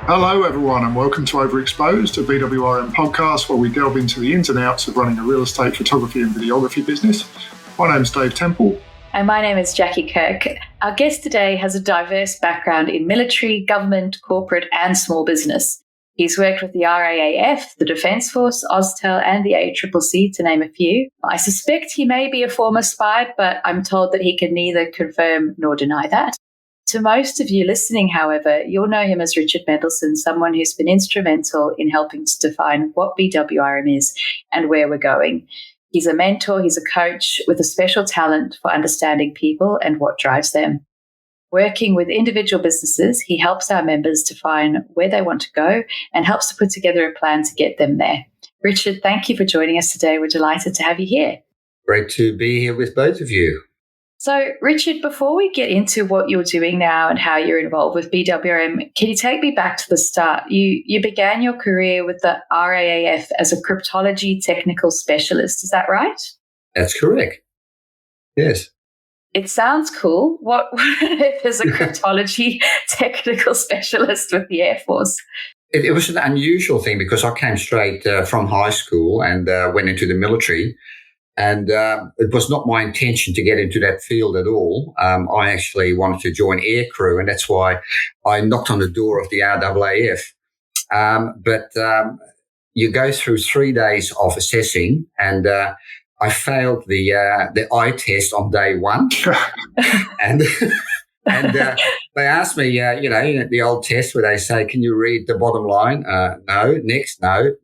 Hello everyone and welcome to Overexposed, a BWRM podcast where we delve into the ins and outs of running a real estate photography and videography business. My name's Dave Temple. And my name is Jackie Kirk. Our guest today has a diverse background in military, government, corporate and small business. He's worked with the RAAF, the Defence Force, Austal and the ACCC, to name a few. I suspect he may be a former spy, but I'm told that he can neither confirm nor deny that. To most of you listening, however, you'll know him as Richard Mendelsohn, someone who's been instrumental in helping to define what BWRM is and where we're going. He's a mentor, he's a coach with a special talent for understanding people and what drives them. Working with individual businesses, he helps our members define where they want to go and helps to put together a plan to get them there. Richard, thank you for joining us today. We're delighted to have you here. Great to be here with both of you. So, Richard, before we get into what you're doing now and how you're involved with BWRM, can you take me back to the start? You began your career with the RAAF as a cryptology technical specialist. Is that right? That's correct. Yes. It sounds cool. What if as a cryptology technical specialist with the Air Force? It was an unusual thing because I came straight from high school and went into the military. And it was not my intention to get into that field at all. I actually wanted to join aircrew, and that's why I knocked on the door of the RAAF. But you go through 3 days of assessing, and I failed the eye test on day one. and they asked me, the old test where they say, "Can you read the bottom line?" No. Next, no.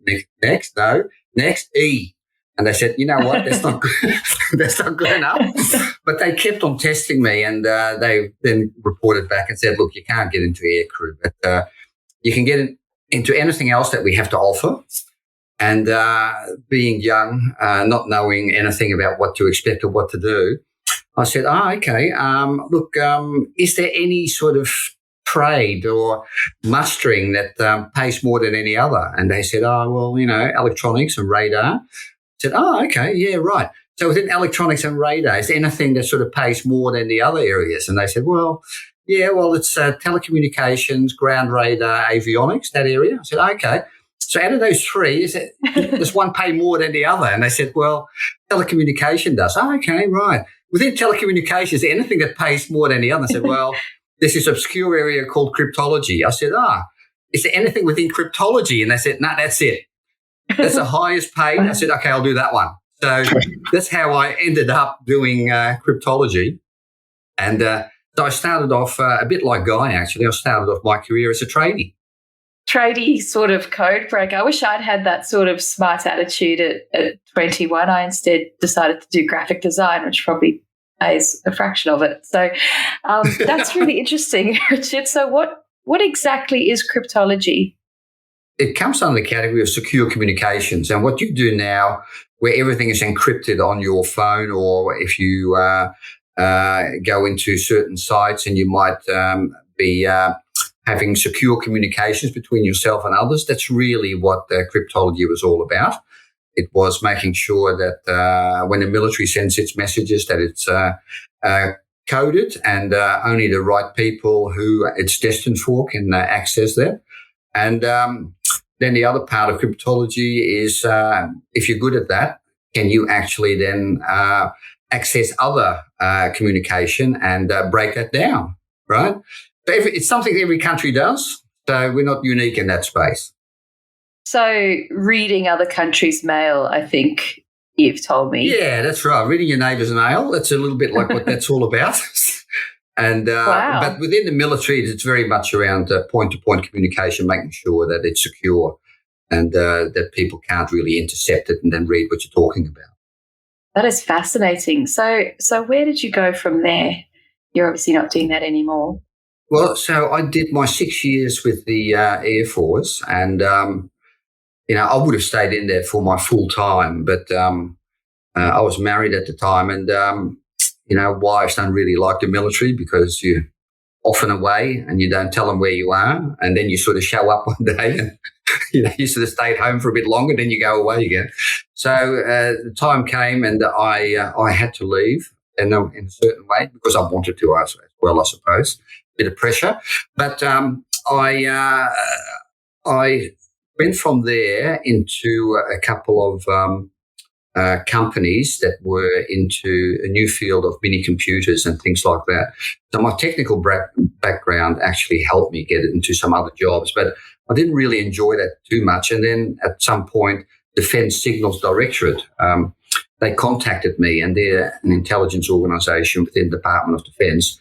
Next, no. Next, E. And they said, "You know what? That's not good. That's not good enough." But they kept on testing me, and they then reported back and said, "Look, you can't get into aircrew, but you can get into anything else that we have to offer." And being young, not knowing anything about what to expect or what to do, I said, "Okay. Look, is there any sort of trade or mustering that pays more than any other?" And they said, electronics and radar." I said, okay, yeah, right. So within electronics and radar, is there anything that sort of pays more than the other areas? And they said, it's telecommunications, ground radar, avionics, that area. I said, okay. So out of those three, does one pay more than the other? And they said, well, telecommunication does. Okay, right. Within telecommunications, is there anything that pays more than the other? I said, well, there's this obscure area called cryptology. I said, is there anything within cryptology? And they said, no, that's it. That's the highest paid. I said, okay, I'll do that one. So that's how I ended up doing cryptology. And so I started off a bit like Guy, actually. I started off my career as a tradie. Tradie sort of code breaker. I wish I'd had that sort of smart attitude at 21. I instead decided to do graphic design, which probably pays a fraction of it. So that's really interesting, Richard. So what exactly is cryptology? It comes under the category of secure communications. And what you do now, where everything is encrypted on your phone, or if you go into certain sites and you might be having secure communications between yourself and others, that's really what cryptology was all about. It was making sure that when the military sends its messages, that it's coded and only the right people who it's destined for can access that. And then the other part of cryptology is if you're good at that, can you actually then access other communication and break that down, right? So it's something every country does, so we're not unique in that space. So reading other countries' mail, I think you've told me. Yeah, that's right. Reading your neighbour's mail, that's a little bit like what that's all about. And wow. But within the military, it's very much around point-to-point communication, making sure that it's secure and that people can't really intercept it and then read what you're talking about. That is fascinating. So where did you go from there? You're obviously not doing that anymore. Well, so I did my 6 years with the Air Force, and I would have stayed in there for my full time, but I was married at the time, and wives don't really like the military because you're often away and you don't tell them where you are, and then you sort of show up one day and you sort of stayed home for a bit longer, then you go away again. So the time came and I had to leave in a certain way because I wanted to as well, I suppose. Bit of pressure. But I went from there into a couple of companies that were into a new field of mini computers and things like that. So my technical background actually helped me get into some other jobs, but I didn't really enjoy that too much. And then at some point, Defence Signals Directorate, they contacted me, and they're an intelligence organisation within the Department of Defence,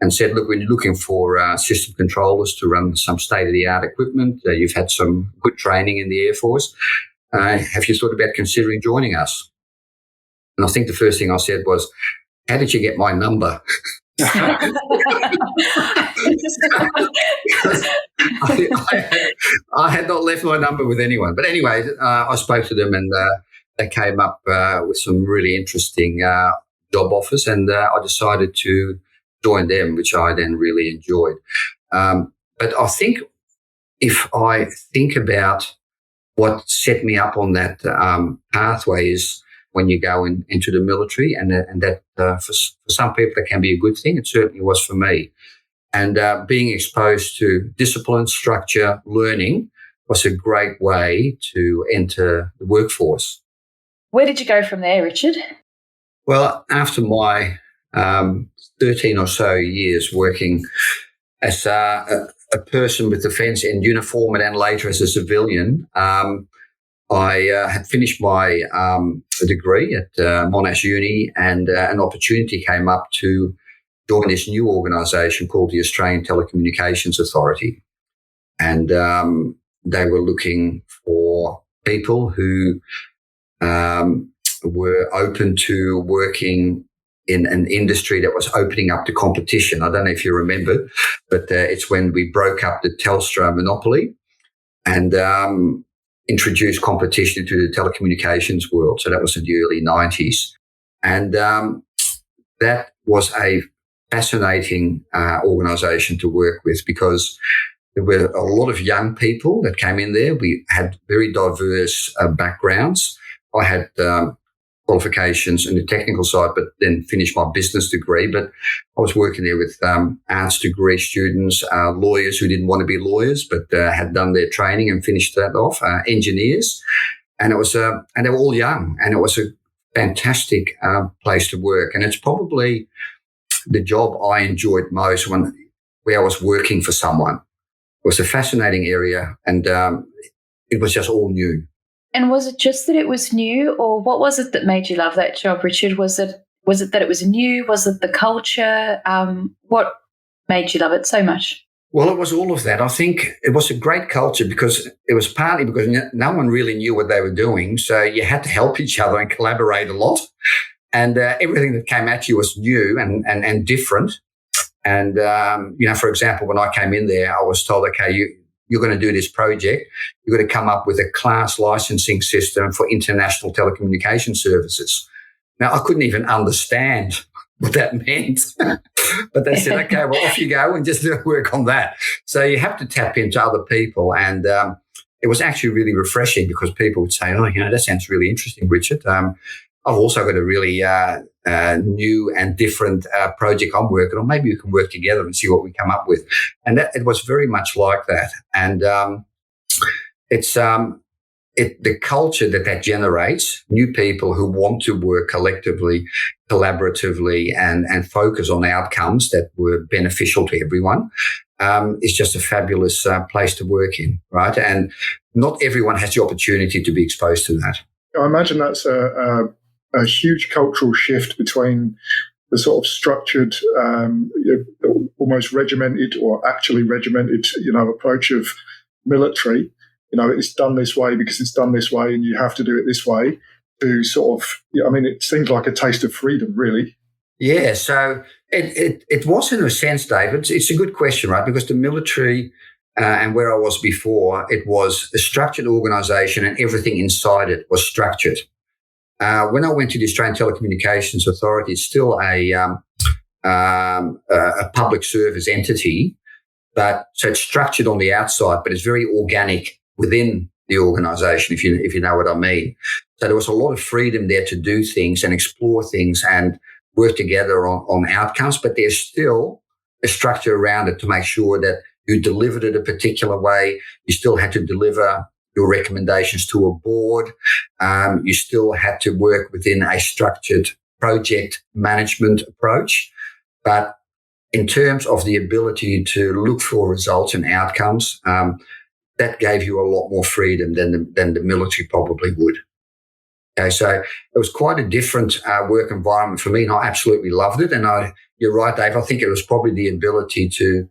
and said, look, we're looking for system controllers to run some state-of-the-art equipment. You've had some good training in the Air Force. Have you thought about considering joining us? And I think the first thing I said was, how did you get my number? I had not left my number with anyone. But anyway, I spoke to them, and they came up with some really interesting job offers, and I decided to join them, which I then really enjoyed. But I think if I think about what set me up on that pathway is when you go into the military, and that for some people that can be a good thing. It certainly was for me. And being exposed to discipline, structure, learning was a great way to enter the workforce. Where did you go from there, Richard? Well, after my 13 or so years working as a person with defence in uniform and then later as a civilian, I had finished my degree at Monash Uni, and an opportunity came up to join this new organisation called the Australian Telecommunications Authority. And they were looking for people who were open to working in an industry that was opening up to competition. I don't know if you remember, but it's when we broke up the Telstra monopoly and introduced competition to the telecommunications world. So that was in the early 90s. And that was a fascinating organisation to work with, because there were a lot of young people that came in there. We had very diverse backgrounds. I had qualifications in the technical side, but then finished my business degree. But I was working there with arts degree students, lawyers who didn't want to be lawyers, but had done their training and finished that off, engineers. And it was, and they were all young, and it was a fantastic place to work. And it's probably the job I enjoyed most where I was working for someone. It was a fascinating area, and it was just all new. And was it just that it was new, or what was it that made you love that job, Richard? Was it that it was new? Was it the culture? What made you love it so much? Well, it was all of that. I think it was a great culture because it was partly because no one really knew what they were doing. So you had to help each other and collaborate a lot. And everything that came at you was new and different. And, for example, when I came in there, I was told, okay, you're going to do this project. You're going to come up with a class licensing system for international telecommunication services. Now, I couldn't even understand what that meant. But they said, okay, well, off you go and just work on that. So you have to tap into other people. And it was actually really refreshing because people would say, oh, that sounds really interesting, Richard. I've also got a really new and different project I'm working on. Maybe we can work together and see what we come up with. And it was very much like that. And it's the culture that generates, new people who want to work collectively, collaboratively, and focus on outcomes that were beneficial to everyone, is just a fabulous place to work in, right? And not everyone has the opportunity to be exposed to that. I imagine that's a huge cultural shift between the sort of structured, almost regimented or actually regimented, approach of military. It's done this way because it's done this way and you have to do it this way, to sort of, it seems like a taste of freedom, really. Yeah, so it was in a sense, David. It's a good question, right? Because the military and where I was before, it was a structured organisation and everything inside it was structured. When I went to the Australian Telecommunications Authority, it's still a public service entity, but so it's structured on the outside, but it's very organic within the organisation, if you know what I mean. So there was a lot of freedom there to do things and explore things and work together on outcomes, but there's still a structure around it to make sure that You delivered it a particular way. You still had to deliver your recommendations to a board. You still had to work within a structured project management approach. But in terms of the ability to look for results and outcomes, that gave you a lot more freedom than the military probably would. Okay, so it was quite a different work environment for me, and I absolutely loved it. And you're right, Dave, I think it was probably the ability to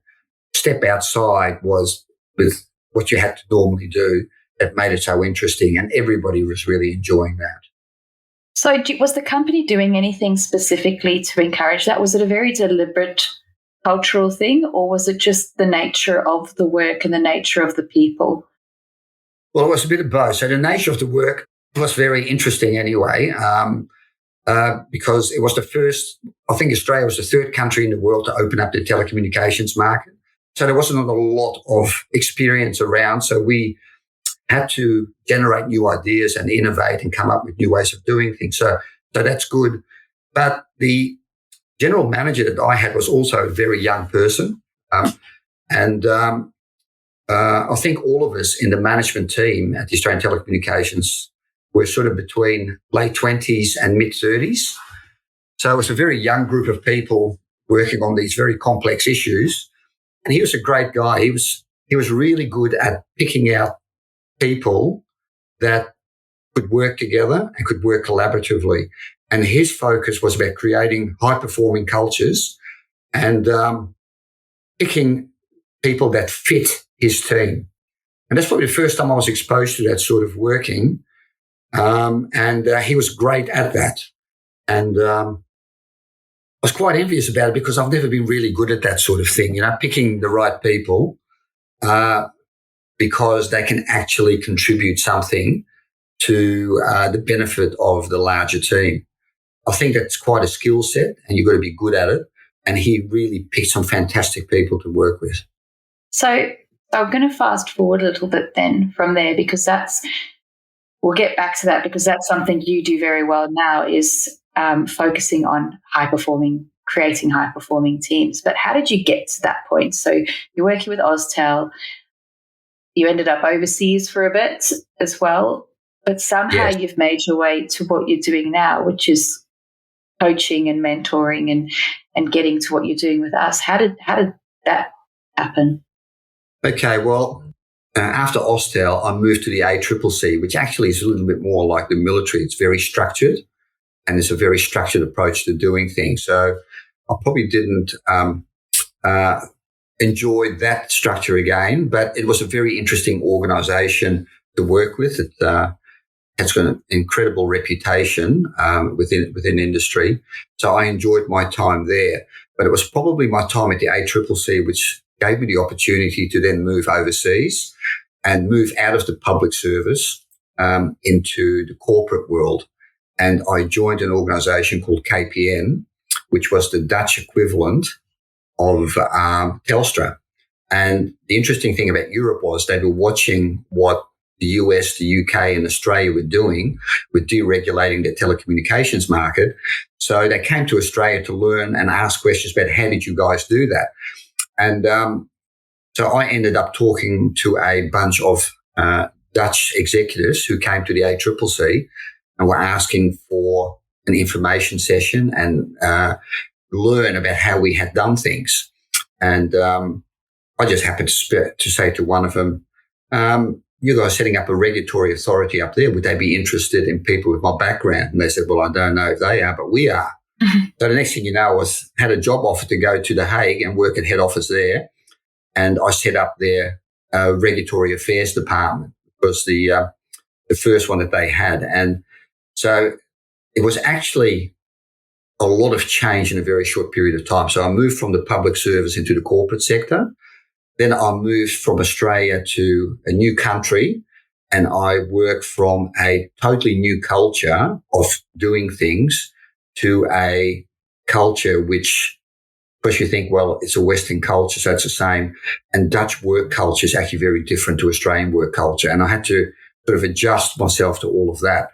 step outside was with what you had to normally do that made it so interesting, and everybody was really enjoying that. So was the company doing anything specifically to encourage that? Was it a very deliberate cultural thing, or was it just the nature of the work and the nature of the people? Well, it was a bit of both. So the nature of the work was very interesting anyway, because it was the first, I think Australia was the third country in the world to open up the telecommunications market. So there wasn't a lot of experience around. So we had to generate new ideas and innovate and come up with new ways of doing things. So that's good. But the general manager that I had was also a very young person. And I think all of us in the management team at the Australian Telecommunications were sort of between late 20s and mid-30s. So it was a very young group of people working on these very complex issues. And he was a great guy. He was really good at picking out people that could work together and could work collaboratively. And his focus was about creating high-performing cultures and picking people that fit his team. And that's probably the first time I was exposed to that sort of working. And he was great at that. And I was quite envious about it because I've never been really good at that sort of thing, picking the right people because they can actually contribute something to the benefit of the larger team. I think that's quite a skill set and you've got to be good at it. And he really picked some fantastic people to work with. So I'm going to fast forward a little bit then from there, because we'll get back to that, because that's something you do very well now, is focusing on creating high-performing teams. But how did you get to that point? So you're working with Austel. You ended up overseas for a bit as well, but somehow You've made your way to what you're doing now, which is coaching and mentoring and getting to what you're doing with us. How did that happen? Okay, well, after Austel, I moved to the ACCC, which actually is a little bit more like the military. It's very structured, and it's a very structured approach to doing things. So I probably didn't enjoy that structure again, but it was a very interesting organisation to work with. It's got an incredible reputation within industry. So I enjoyed my time there. But it was probably my time at the ACCC which gave me the opportunity to then move overseas and move out of the public service into the corporate world. And I joined an organisation called KPN, which was the Dutch equivalent of Telstra. And the interesting thing about Europe was they were watching what the US, the UK and Australia were doing with deregulating their telecommunications market. So they came to Australia to learn and ask questions about how did you guys do that? And so I ended up talking to a bunch of Dutch executives who came to the ACCC and were asking for an information session and learn about how we had done things. And I just happened to say to one of them, you guys setting up a regulatory authority up there, would they be interested in people with my background? And they said, well, I don't know if they are, but we are. Mm-hmm. So the next thing you know, I had a job offer to go to The Hague and work at head office there. And I set up their regulatory affairs department. It was the first one that they had. And so it was actually a lot of change in a very short period of time. So I moved from the public service into the corporate sector. Then I moved from Australia to a new country, and I worked from a totally new culture of doing things to a culture which, first you think, well, it's a Western culture, so it's the same. And Dutch work culture is actually very different to Australian work culture. And I had to sort of adjust myself to all of that.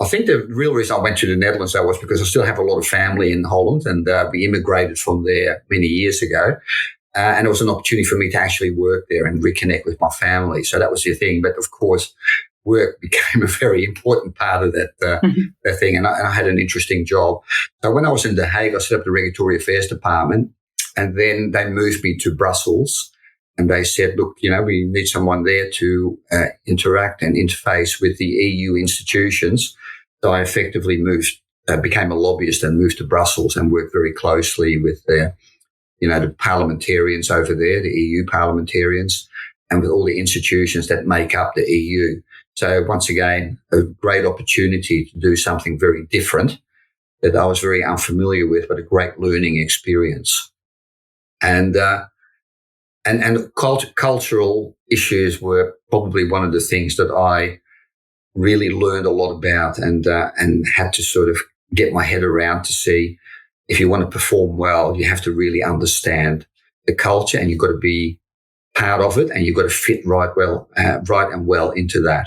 I think the real reason I went to the Netherlands, though, was because I still have a lot of family in Holland, and we immigrated from there many years ago. and it was an opportunity for me to actually work there and reconnect with my family. So that was the thing. But of course, work became a very important part of that thing, and I had an interesting job. So when I was in The Hague, I set up the Regulatory Affairs Department, and then they moved me to Brussels, and they said, look, we need someone there to interact and interface with the EU institutions. So I effectively became a lobbyist and moved to Brussels and worked very closely with the parliamentarians over there, the EU parliamentarians, and with all the institutions that make up the EU. So once again, a great opportunity to do something very different that I was very unfamiliar with, but a great learning experience. And cultural issues were probably one of the things that I really learned a lot about, and had to sort of get my head around to see if you want to perform well, you have to really understand the culture, and you've got to be part of it, and you've got to fit right and well into that.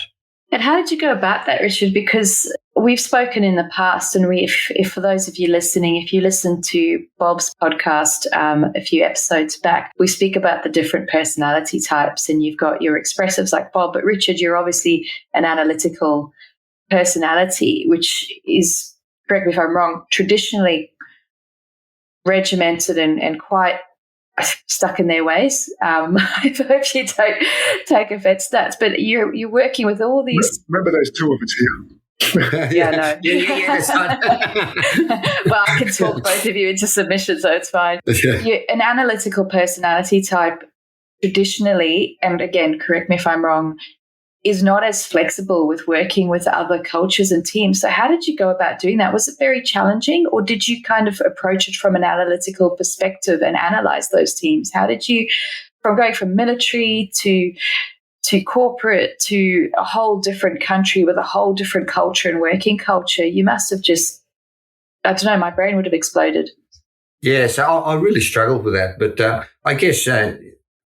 And how did you go about that, Richard? Because we've spoken in the past, and if for those of you listening, if you listen to Bob's podcast a few episodes back, we speak about the different personality types, and you've got your expressives like Bob, but Richard, you're obviously an analytical personality, which is, correct me if I'm wrong, traditionally regimented and quite stuck in their ways. I hope you don't take offense to that, but you're working with all these. Remember, there's two of us here. Yeah, no. Yeah, that's fine. Well, I can talk both of you into submission, so it's fine. You're an analytical personality type traditionally, and again, correct me if I'm wrong, is not as flexible with working with other cultures and teams. So how did you go about doing that? Was it very challenging, or did you kind of approach it from an analytical perspective and analyze those teams? How did you, from going from military to corporate to a whole different country with a whole different culture and working culture, you must have just, I don't know, my brain would have exploded. Yeah, so I really struggled with that. But I guess I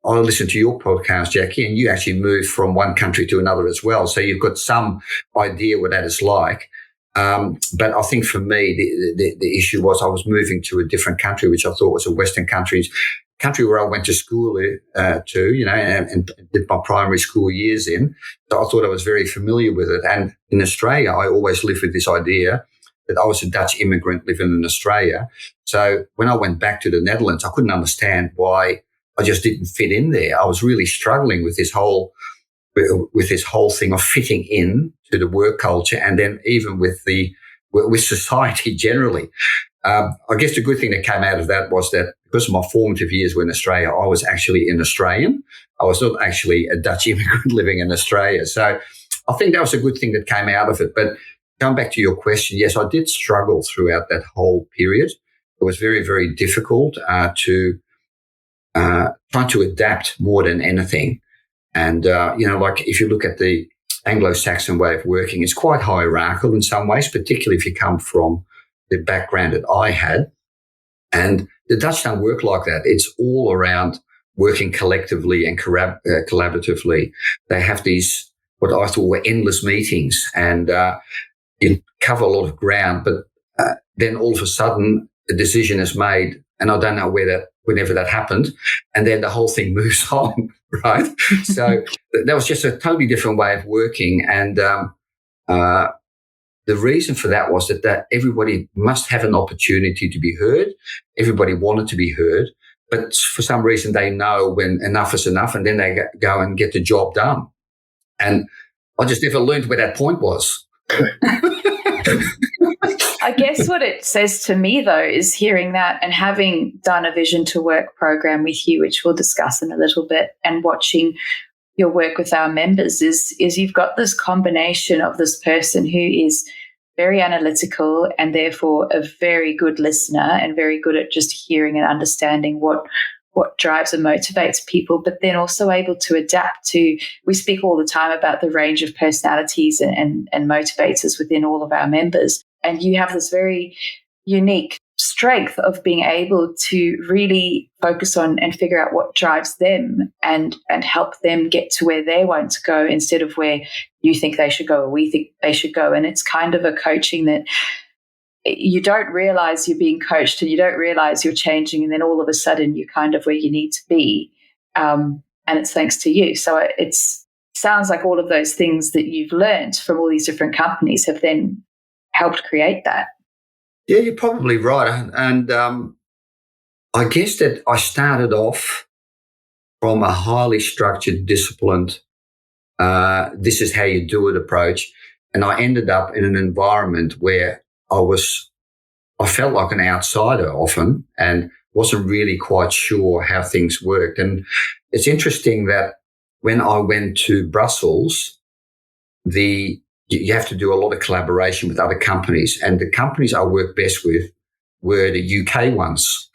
listened to your podcast, Jackie, and you actually moved from one country to another as well. So you've got some idea what that is like. But I think for me, the issue was I was moving to a different country, which I thought was a Western country where I went to school and did my primary school years in. So I thought I was very familiar with it. And in Australia, I always lived with this idea that I was a Dutch immigrant living in Australia. So when I went back to the Netherlands, I couldn't understand why I just didn't fit in there. I was really struggling with this whole thing of fitting in to the work culture, and then even with society generally. I guess the good thing that came out of that was that because my formative years were in Australia, I was actually an Australian. I was not actually a Dutch immigrant living in Australia. So I think that was a good thing that came out of it. But going back to your question, yes, I did struggle throughout that whole period. It was very, very difficult to try to adapt more than anything. And, like if you look at the Anglo-Saxon way of working, it's quite hierarchical in some ways, particularly if you come from the background that I had. And the Dutch don't work like that. It's all around working collectively and collaboratively. They have these, what I thought were endless meetings, and you cover a lot of ground, but then all of a sudden a decision is made, and I don't know whenever that happened, and then the whole thing moves on, right? So that was just a totally different way of working, and the reason for that was that everybody must have an opportunity to be heard. Everybody wanted to be heard, but for some reason they know when enough is enough, and then they go and get the job done. And I just never learned where that point was. I guess what it says to me, though, is hearing that and having done a Vision to Work program with you, which we'll discuss in a little bit, and watching your work with our members is you've got this combination of this person who is very analytical and therefore a very good listener and very good at just hearing and understanding what drives and motivates people, but then also able to adapt to, we speak all the time about the range of personalities and motivators within all of our members. And you have this very unique strength of being able to really focus on and figure out what drives them and help them get to where they want to go instead of where you think they should go or we think they should go. And it's kind of a coaching that you don't realize you're being coached and you don't realize you're changing, and then all of a sudden you're kind of where you need to be, and it's thanks to you. So it sounds like all of those things that you've learned from all these different companies have then helped create that. Yeah, you're probably right. And I guess that I started off from a highly structured, disciplined, this is how you do it approach. And I ended up in an environment where I felt like an outsider often and wasn't really quite sure how things worked. And it's interesting that when I went to Brussels, you have to do a lot of collaboration with other companies. And the companies I worked best with were the UK ones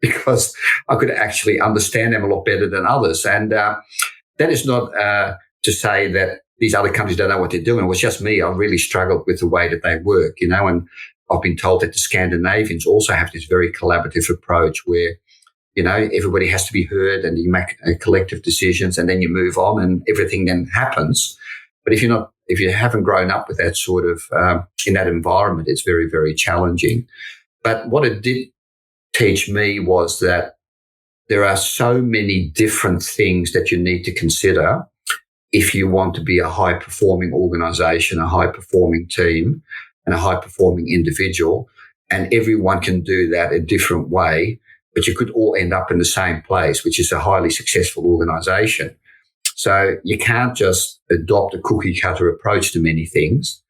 because I could actually understand them a lot better than others. And that is not to say that these other companies don't know what they're doing. It was just me. I really struggled with the way that they work, and I've been told that the Scandinavians also have this very collaborative approach where, everybody has to be heard and you make collective decisions and then you move on and everything then happens. But if you haven't grown up with that sort of, in that environment, it's very, very challenging. But what it did teach me was that there are so many different things that you need to consider if you want to be a high-performing organization, a high-performing team, and a high-performing individual. And everyone can do that a different way, but you could all end up in the same place, which is a highly successful organization. So you can't just adopt a cookie-cutter approach to many things.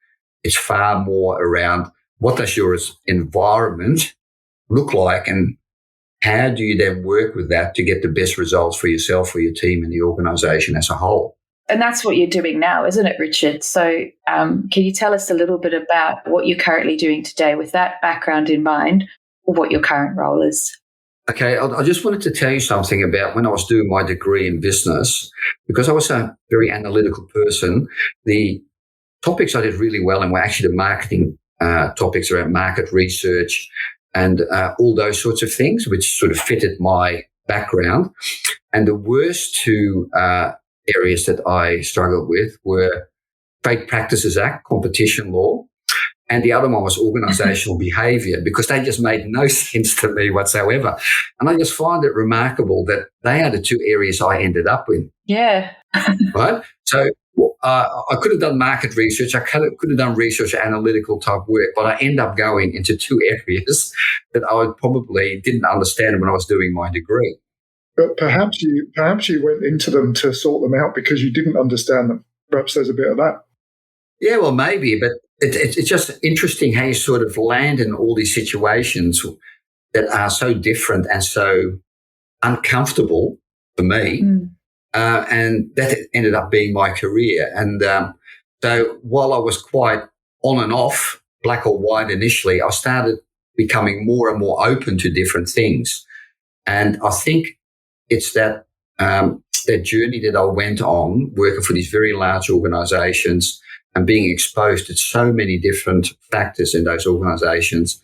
It's far more around what does your environment look like and how do you then work with that to get the best results for yourself, for your team, and the organization as a whole. And that's what you're doing now, isn't it, Richard? So can you tell us a little bit about what you're currently doing today with that background in mind, or what your current role is? Okay, I just wanted to tell you something about when I was doing my degree in business, because I was a very analytical person. The topics I did really well in were actually the marketing topics around market research and all those sorts of things, which sort of fitted my background. And the worst two areas that I struggled with were Trade Practices Act, competition law, and the other one was organizational behavior, because they just made no sense to me whatsoever. And I just find it remarkable that they are the two areas I ended up in. Yeah. Right? So I could have done market research. I could have done research analytical type work, but I end up going into two areas that I probably didn't understand when I was doing my degree. But perhaps you went into them to sort them out because you didn't understand them. Perhaps there's a bit of that. Yeah, well, maybe, but it's just interesting how you sort of land in all these situations that are so different and so uncomfortable for me. And that ended up being my career. And so while I was quite on and off, black or white initially, I started becoming more and more open to different things. And I think it's that journey that I went on working for these very large organizations and being exposed to so many different factors in those organizations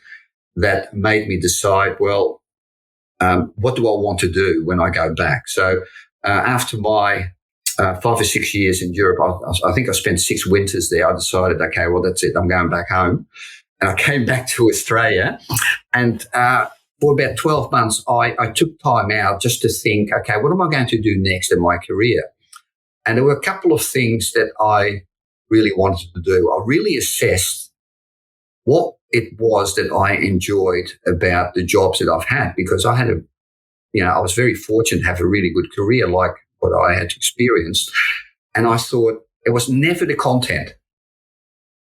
that made me decide, well, what do I want to do when I go back? So after my 5 or 6 years in Europe, I think I spent 6 winters there. I decided, okay, well, that's it. I'm going back home. And I came back to Australia. And for about 12 months, I took time out just to think, okay, what am I going to do next in my career? And there were a couple of things that I really wanted to do. I really assessed what it was that I enjoyed about the jobs that I've had, because I had I was very fortunate to have a really good career like what I had experienced. And I thought it was never the content.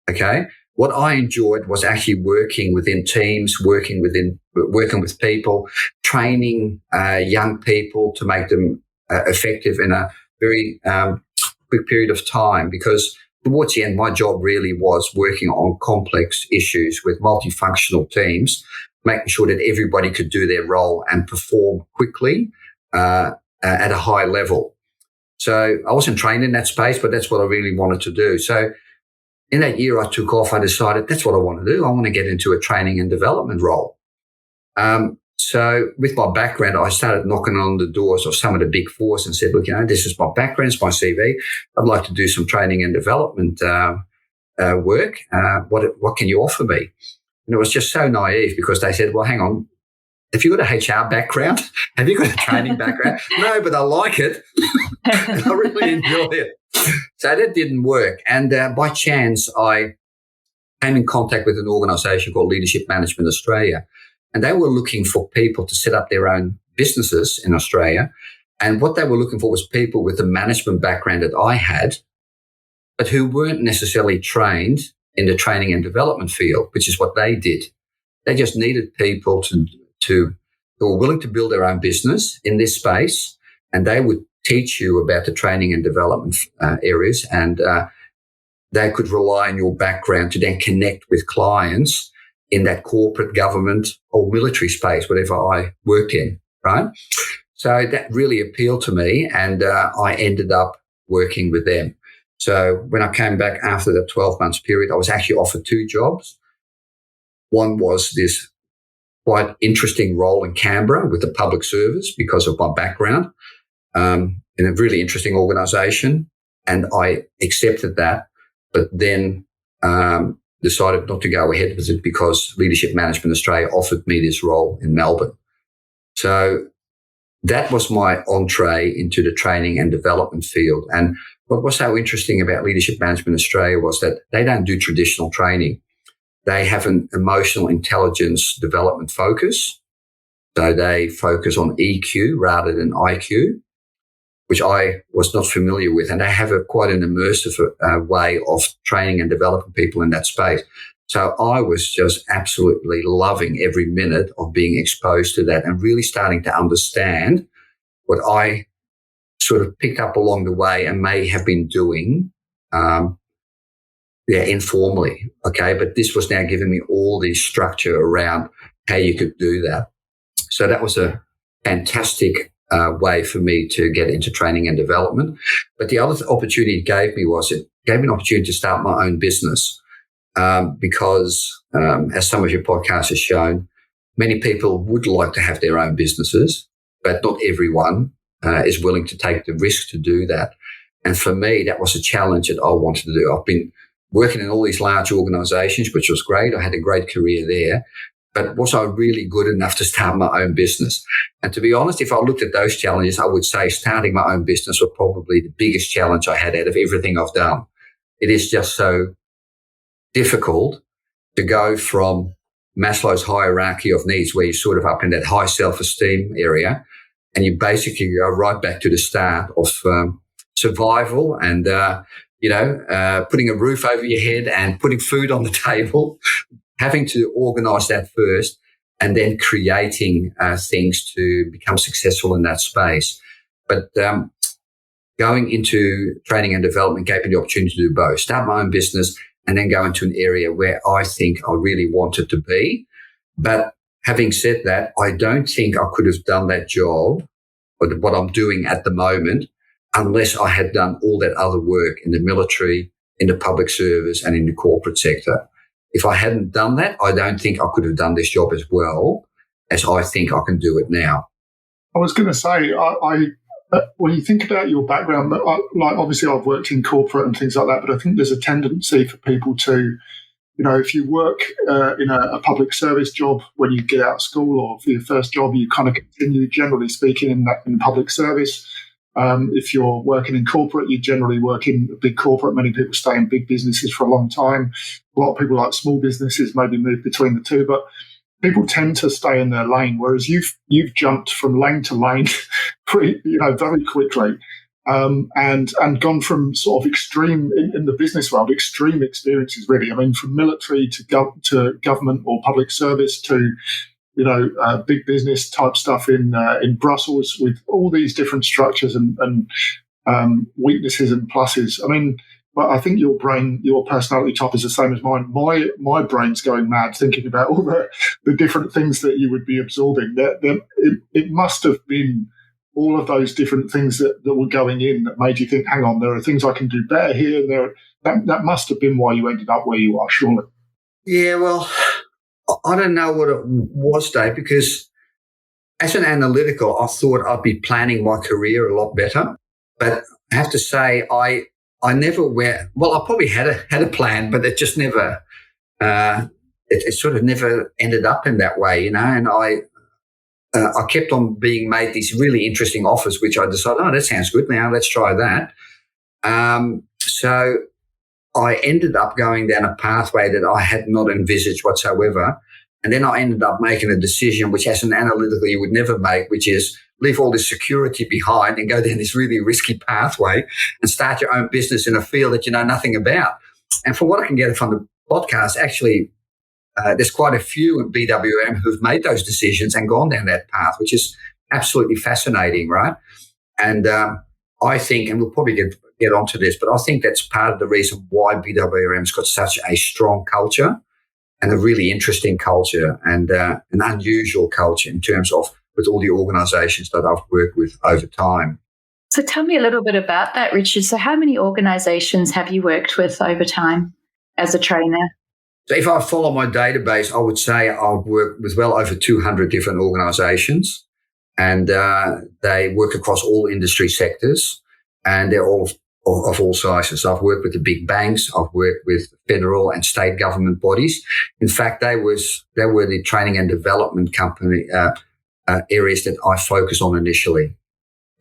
Okay. What I enjoyed was actually working within teams, working with people, training young people to make them effective in a very quick period of time, because towards the end, my job really was working on complex issues with multifunctional teams, making sure that everybody could do their role and perform quickly at a high level. So I wasn't trained in that space, but that's what I really wanted to do. So in that year I took off, I decided that's what I want to do. I want to get into a training and development role. So with my background, I started knocking on the doors of some of the big fours and said, look, this is my background, it's my CV. I'd like to do some training and development work. What can you offer me? And it was just so naive because they said, well, hang on, have you got a HR background? Have you got a training background? No, but I like it. I really enjoy it. So that didn't work. And by chance, I came in contact with an organisation called Leadership Management Australia. And they were looking for people to set up their own businesses in Australia. And what they were looking for was people with the management background that I had, but who weren't necessarily trained in the training and development field, which is what they did. They just needed people who were willing to build their own business in this space, and they would teach you about the training and development areas, and they could rely on your background to then connect with clients in that corporate, government, or military space, whatever I worked in, right? So that really appealed to me, and I ended up working with them. So when I came back after the 12 months period, I was actually offered 2 jobs. One was this quite interesting role in Canberra with the public service because of my background in a really interesting organisation, and I accepted that, but then decided not to go ahead with it because Leadership Management Australia offered me this role in Melbourne. So that was my entree into the training and development field. And what was so interesting about Leadership Management Australia was that they don't do traditional training. They have an emotional intelligence development focus. So they focus on EQ rather than IQ, which I was not familiar with. And they have quite an immersive way of training and developing people in that space. So I was just absolutely loving every minute of being exposed to that and really starting to understand what I sort of picked up along the way and may have been doing informally, okay? But this was now giving me all the structure around how you could do that. So that was a fantastic way for me to get into training and development. But the other opportunity it gave me an opportunity to start my own business because, as some of your podcasts have shown, many people would like to have their own businesses, but not everyone is willing to take the risk to do that. And for me, that was a challenge that I wanted to do. I've been working in all these large organizations, which was great. I had a great career there. But was I really good enough to start my own business? And to be honest, if I looked at those challenges, I would say starting my own business was probably the biggest challenge I had out of everything I've done. It is just so difficult to go from Maslow's hierarchy of needs, where you're sort of up in that high self-esteem area, and you basically go right back to the start of survival and, putting a roof over your head and putting food on the table, having to organise that first and then creating things to become successful in that space. But going into training and development gave me the opportunity to do both, start my own business and then go into an area where I think I really wanted to be. But having said that, I don't think I could have done that job or what I'm doing at the moment unless I had done all that other work in the military, in the public service and in the corporate sector. If I hadn't done that, I don't think I could have done this job as well as I think I can do it now. I was going to say, when you think about your background, obviously I've worked in corporate and things like that, but I think there's a tendency for people to, if you work in a public service job when you get out of school or for your first job, you kind of continue, generally speaking, in public service. If you're working in corporate, you generally work in a big corporate. Many people stay in big businesses for a long time. A lot of people like small businesses, maybe move between the two, but people tend to stay in their lane, whereas you've jumped from lane to lane very quickly, and gone from sort of extreme in the business world, extreme experiences really. I mean, from military to government or public service to big business type stuff in Brussels with all these different structures and weaknesses and pluses. I mean, but I think your personality type is the same as mine. My brain's going mad thinking about all the different things that you would be absorbing. It must have been all of those different things that were going in that made you think, hang on, there are things I can do better here. That must have been why you ended up where you are, surely. Yeah, well, I don't know what it was, Dave, because as an analytical, I thought I'd be planning my career a lot better. But I have to say, I never I probably had a plan, but it just never it sort of never ended up in that way, and I kept on being made these really interesting offers, which I decided, that sounds good. Now let's try that. So I ended up going down a pathway that I had not envisaged whatsoever. And then I ended up making a decision, which as an analytical you would never make, which is leave all this security behind and go down this really risky pathway and start your own business in a field that you know nothing about. And from what I can get from the podcast, actually, there's quite a few in BWRM who've made those decisions and gone down that path, which is absolutely fascinating, right? And I think, and we'll probably get onto this, but I think that's part of the reason why BWRM's got such a strong culture and a really interesting culture and an unusual culture in terms of with all the organisations that I've worked with over time. So tell me a little bit about that, Richard. So how many organisations have you worked with over time as a trainer? So if I follow my database, I would say I've worked with well over 200 different organisations, and they work across all industry sectors, and they're all of all sizes. So I've worked with the big banks. I've worked with federal and state government bodies. In fact, they were the training and development company areas that I focused on initially.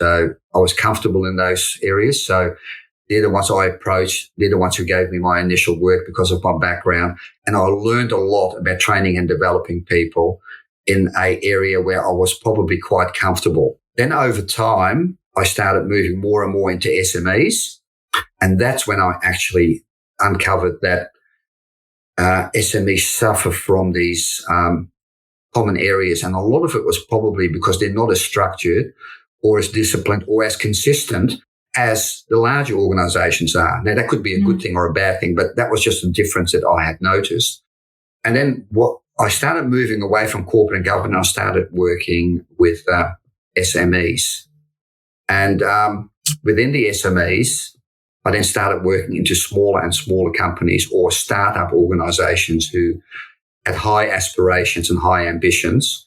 So I was comfortable in those areas. So they're the ones I approached. They're the ones who gave me my initial work because of my background. And I learned a lot about training and developing people in an area where I was probably quite comfortable. Then over time, I started moving more and more into SMEs. And that's when I actually uncovered that SMEs suffer from these common areas. And a lot of it was probably because they're not as structured or as disciplined or as consistent as the larger organisations are. Now, that could be a good thing or a bad thing, but that was just a difference that I had noticed. And then I started moving away from corporate and government. I started working with SMEs. And within the SMEs, I then started working into smaller and smaller companies or startup organisations who had high aspirations and high ambitions,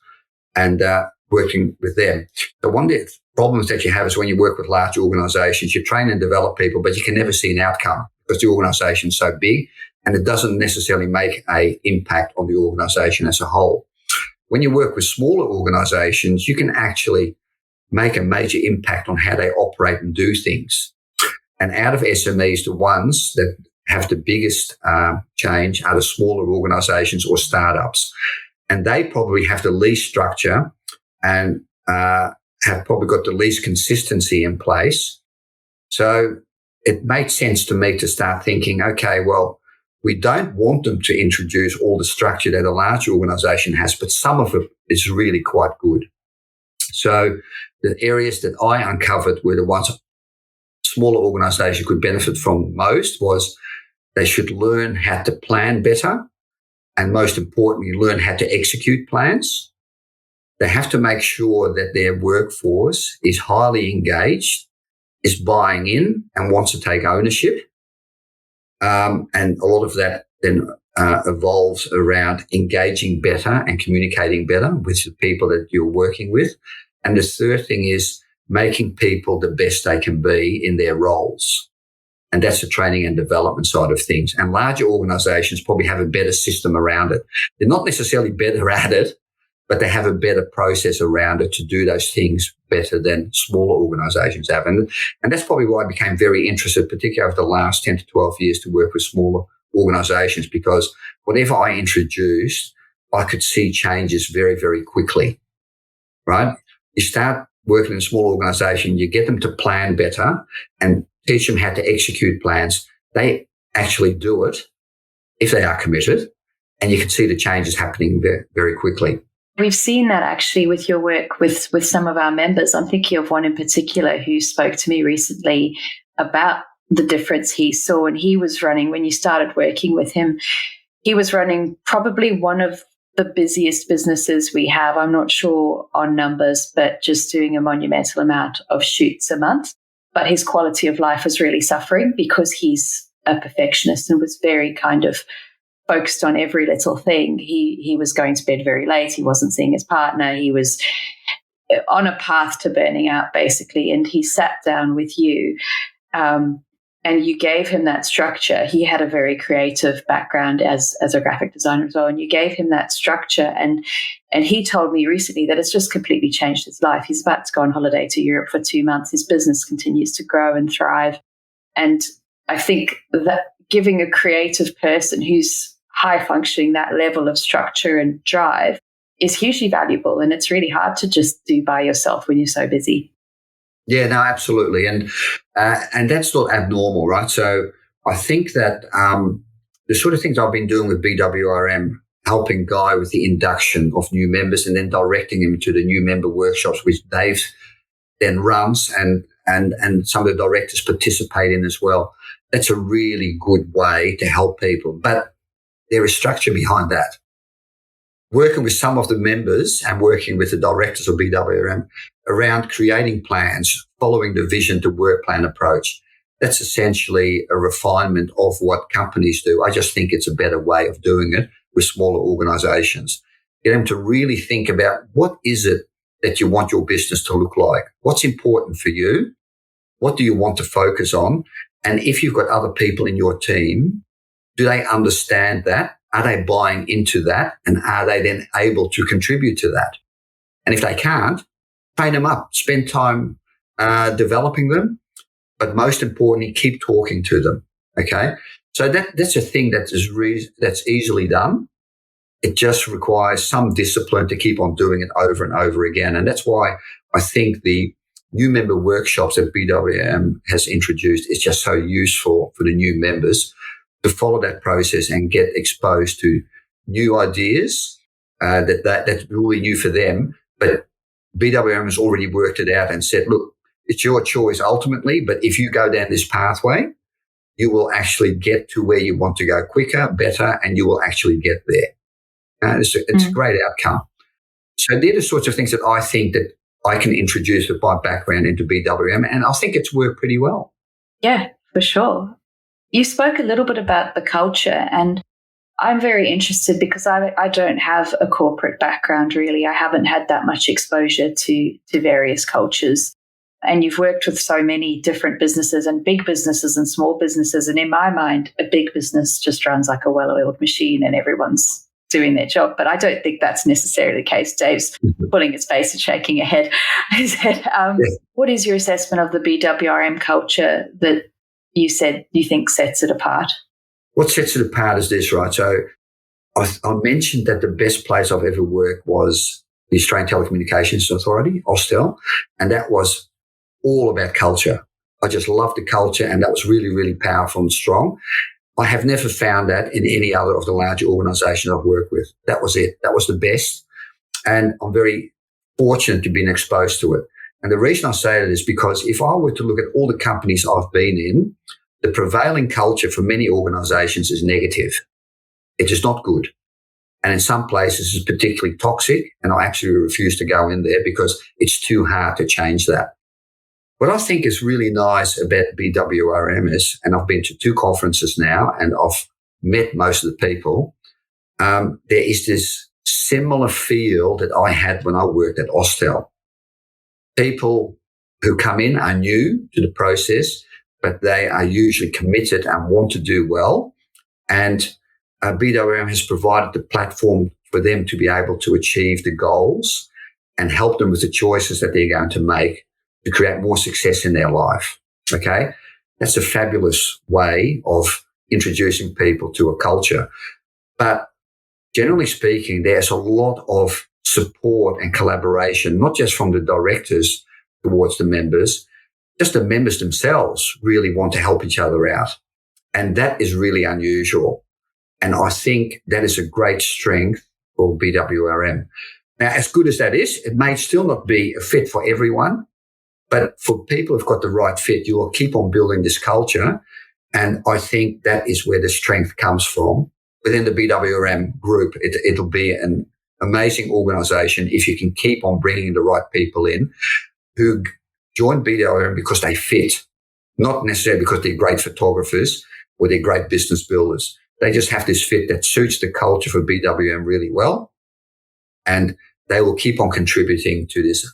and working with them. The one of the problems that you have is when you work with large organisations, you train and develop people, but you can never see an outcome because the organisation is so big and it doesn't necessarily make an impact on the organisation as a whole. When you work with smaller organisations, you can actually make a major impact on how they operate and do things. And out of SMEs, the ones that have the biggest change are the smaller organisations or startups. And they probably have the least structure and have probably got the least consistency in place. So it made sense to me to start thinking, okay, well, we don't want them to introduce all the structure that a large organisation has, but some of it is really quite good. So the areas that I uncovered were the ones smaller organisations could benefit from most was they should learn how to plan better and, most importantly, learn how to execute plans. They have to make sure that their workforce is highly engaged, is buying in and wants to take ownership. And a lot of that then evolves around engaging better and communicating better with the people that you're working with. And the third thing is making people the best they can be in their roles. And that's the training and development side of things. And larger organisations probably have a better system around it. They're not necessarily better at it, but they have a better process around it to do those things better than smaller organisations have. And that's probably why I became very interested, particularly over the last 10 to 12 years, to work with smaller organisations, because whatever I introduced, I could see changes very, very quickly, right? You start working in a small organisation, you get them to plan better and teach them how to execute plans. They actually do it if they are committed, and you can see the changes happening very, very quickly. We've seen that actually with your work with some of our members. I'm thinking of one in particular who spoke to me recently about the difference he saw. And he was running, when you started working with him, he was running probably one of the busiest businesses we have. I'm not sure on numbers, but just doing a monumental amount of shoots a month. But his quality of life was really suffering because he's a perfectionist and was very kind of focused on every little thing. He was going to bed very late. He wasn't seeing his partner. He was on a path to burning out, basically. And he sat down with you and you gave him that structure. He had a very creative background as a graphic designer as well, and you gave him that structure. And he told me recently that it's just completely changed his life. He's about to go on holiday to Europe for 2 months. His business continues to grow and thrive. And I think that giving a creative person who's high functioning that level of structure and drive is hugely valuable. And it's really hard to just do by yourself when you're so busy. Yeah, no, absolutely. And that's not abnormal, right? So I think that the sort of things I've been doing with BWRM, helping Guy with the induction of new members and then directing him to the new member workshops, which Dave then runs and some of the directors participate in as well. That's a really good way to help people. But there is structure behind that. Working with some of the members and working with the directors of BWRM around creating plans, following the vision to work plan approach. That's essentially a refinement of what companies do. I just think it's a better way of doing it with smaller organizations. Get them to really think about what is it that you want your business to look like? What's important for you? What do you want to focus on? And if you've got other people in your team, do they understand that? Are they buying into that? And are they then able to contribute to that? And if they can't, train them up, spend time developing them. But most importantly, keep talking to them. Okay. So that's a thing that's easily done. It just requires some discipline to keep on doing it over and over again. And that's why I think the new member workshops that BWRM has introduced is just so useful for the new members to follow that process and get exposed to new ideas that's really new for them. But BWRM has already worked it out and said, look, it's your choice ultimately, but if you go down this pathway, you will actually get to where you want to go quicker, better, and you will actually get there. It's a great outcome. So they're the sorts of things that I think that I can introduce with my background into BWRM, and I think it's worked pretty well. Yeah, for sure. You spoke a little bit about the culture, and I'm very interested because I don't have a corporate background, really. I haven't had that much exposure to various cultures. And you've worked with so many different businesses and big businesses and small businesses. And in my mind, a big business just runs like a well-oiled machine and everyone's doing their job. But I don't think that's necessarily the case. Dave's pulling his face and shaking his head. What is your assessment of the BWRM culture that you said you think sets it apart? What sets it apart is this, right? So I mentioned that the best place I've ever worked was the Australian Telecommunications Authority, Austel, and that was all about culture. I just loved the culture, and that was really, really powerful and strong. I have never found that in any other of the larger organizations I've worked with. That was it. That was the best. And I'm very fortunate to be exposed to it. And the reason I say that is because if I were to look at all the companies I've been in, the prevailing culture for many organizations is negative. It is not good. And in some places it's particularly toxic, and I actually refuse to go in there because it's too hard to change that. What I think is really nice about BWRM is, and I've been to 2 conferences now and I've met most of the people, there is this similar feel that I had when I worked at Austel. People who come in are new to the process, but they are usually committed and want to do well. And BWRM has provided the platform for them to be able to achieve the goals and help them with the choices that they're going to make to create more success in their life. Okay? That's a fabulous way of introducing people to a culture. But generally speaking, there's a lot of support and collaboration, not just from the directors towards the members, just the members themselves really want to help each other out. And that is really unusual. And I think that is a great strength for BWRM. Now, as good as that is, it may still not be a fit for everyone. But for people who've got the right fit, you will keep on building this culture. And I think that is where the strength comes from. Within the BWRM group, it'll be an amazing organization if you can keep on bringing the right people in who join BWRM because they fit, not necessarily because they're great photographers or they're great business builders. They just have this fit that suits the culture for BWRM really well. And they will keep on contributing to this,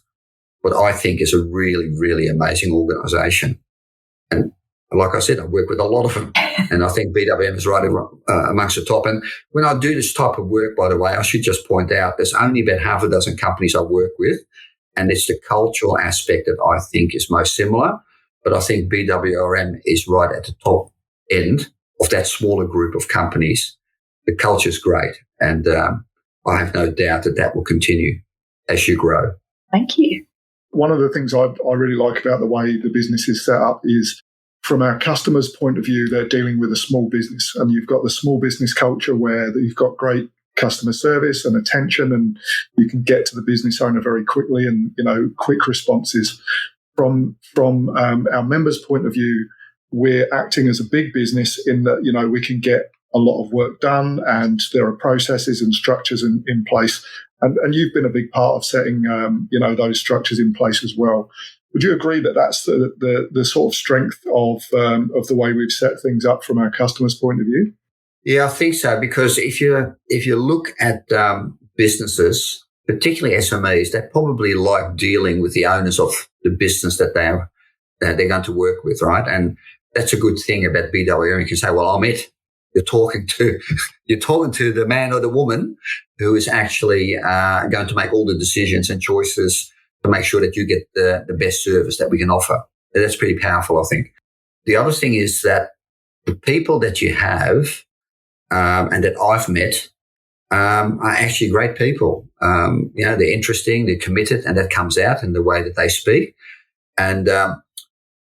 what I think is a really, really amazing organization. And like I said, I work with a lot of them, and I think BWRM is right amongst the top. And when I do this type of work, by the way, I should just point out there's only about half a dozen companies I work with, and it's the cultural aspect that I think is most similar. But I think BWRM is right at the top end of that smaller group of companies. The culture is great, and I have no doubt that will continue as you grow. Thank you. One of the things I really like about the way the business is set up is, from our customers' point of view, they're dealing with a small business, and you've got the small business culture where you've got great customer service and attention, and you can get to the business owner very quickly, and quick responses. From our members' point of view, we're acting as a big business in that we can get a lot of work done, and there are processes and structures in place. And you've been a big part of setting those structures in place as well. Would you agree that that's the sort of strength of the way we've set things up from our customers' point of view? Yeah, I think so, because if you look at businesses, particularly SMEs, they probably like dealing with the owners of the business that they're going to work with, right? And that's a good thing about BWRM. You can say, "Well, I'm it." You're talking to the man or the woman who is actually going to make all the decisions and choices to make sure that you get the best service that we can offer. That's pretty powerful, I think. The other thing is that the people that you have and that I've met are actually great people. They're interesting, they're committed, and that comes out in the way that they speak. And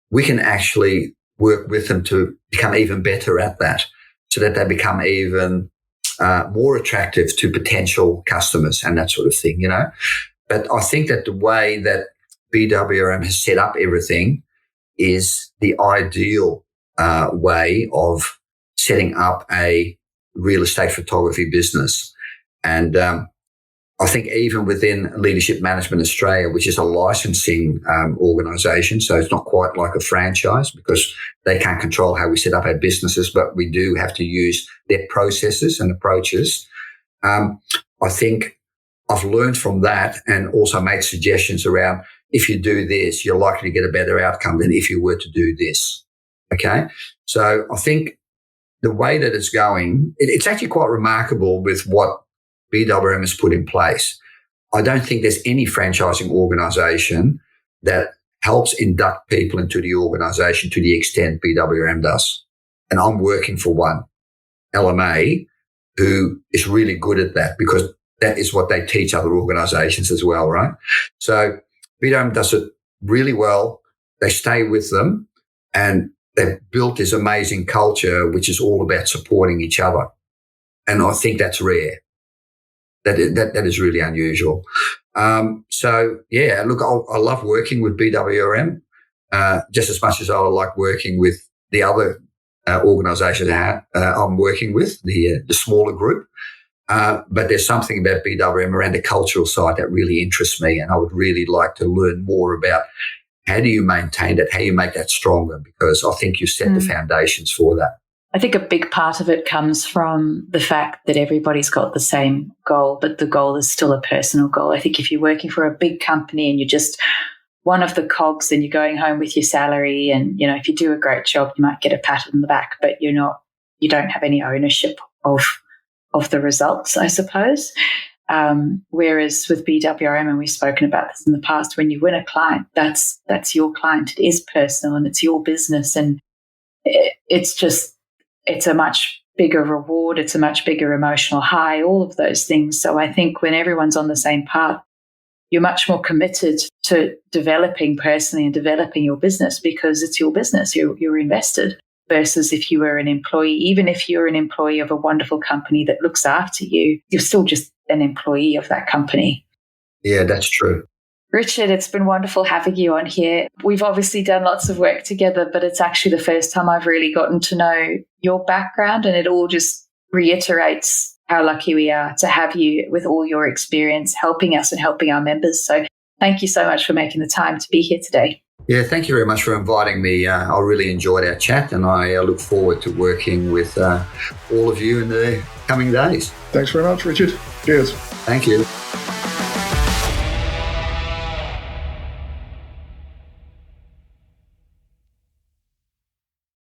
we can actually work with them to become even better at that, so that they become even more attractive to potential customers and that sort of thing, But I think that the way that BWRM has set up everything is the ideal way of setting up a real estate photography business. And I think even within Leadership Management Australia, which is a licensing organisation, so it's not quite like a franchise because they can't control how we set up our businesses, but we do have to use their processes and approaches. I think I've learned from that and also made suggestions around, if you do this, you're likely to get a better outcome than if you were to do this. Okay? So I think the way that it's going, it's actually quite remarkable with what BWRM has put in place. I don't think there's any franchising organisation that helps induct people into the organisation to the extent BWRM does. And I'm working for one, LMA, who is really good at that, because that is what they teach other organisations as well, right? So BWRM does it really well. They stay with them, and they've built this amazing culture, which is all about supporting each other. And I think that's rare. That is really unusual. So, yeah, look, I love working with BWRM just as much as I like working with the other organisations I'm working with, the smaller group. But there's something about BWRM around the cultural side that really interests me, and I would really like to learn more about how do you maintain that, how you make that stronger, because I think you set the foundations for that. I think a big part of it comes from the fact that everybody's got the same goal, but the goal is still a personal goal. I think if you're working for a big company and you're just one of the cogs and you're going home with your salary, and, if you do a great job, you might get a pat on the back, but you don't have any ownership of the results, I suppose. Whereas with BWRM, and we've spoken about this in the past, when you win a client, that's your client. It is personal and it's your business, and it's a much bigger reward. It's a much bigger emotional high, all of those things. So I think when everyone's on the same path, you're much more committed to developing personally and developing your business, because it's your business. You're invested, versus if you were an employee. Even if you're an employee of a wonderful company that looks after you, you're still just an employee of that company. Yeah, that's true. Richard, it's been wonderful having you on here. We've obviously done lots of work together, but it's actually the first time I've really gotten to know your background, and it all just reiterates how lucky we are to have you with all your experience helping us and helping our members. So thank you so much for making the time to be here today. Yeah, thank you very much for inviting me. I really enjoyed our chat, and I look forward to working with all of you in the coming days. Thanks very much, Richard. Cheers. Thank you.